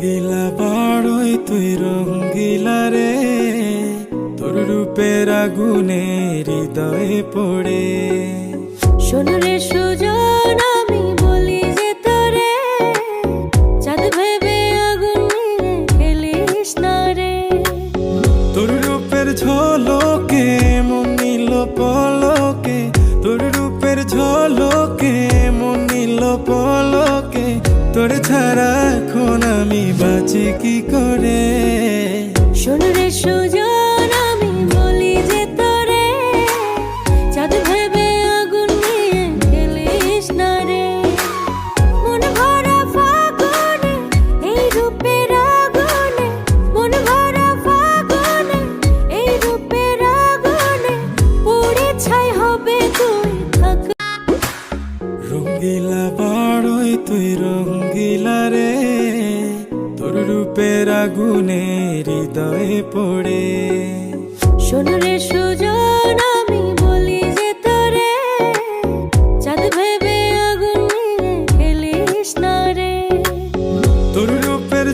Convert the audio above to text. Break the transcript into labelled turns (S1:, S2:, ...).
S1: রঙ্গিলা বাড়ই তুই রঙ্গিলা রে, তোর রূপের আগুনে হৃদয়ে পড়ে।
S2: শোন রে সুজন, আমি বলি যে তোরে, চাঁদ ভেবে আগুন নিয়ে খেলিস না রে।
S1: তোর রূপের ঝলকে মন নিল পলকে, তোর রূপের ঝলকে মন নিল পলকে, তোর ছাড়া এখন আমি বাঁচি কি করে।
S2: শোন রে সুজন, আমি বলি যে তোরে, চাঁদ ভেবে আগুন নিয়ে খেলিস না রে। মন ভরা ফাগুনে এই রূপের আগুনে, মন ভরা ফাগুনে এই রূপের আগুনে, পুড়ে ছাই হবে তুই থাক।
S1: রঙ্গিলা বাড়ই তুই রঙ্গিলা রে, তোর রূপের আগুনে হৃদয়ে পড়ে।
S2: শোন রে সুজন, আমি বলি যে তোরে, চাঁদ ভেবে আগুন নিয়ে খেলিস না রে।
S1: তোর রূপের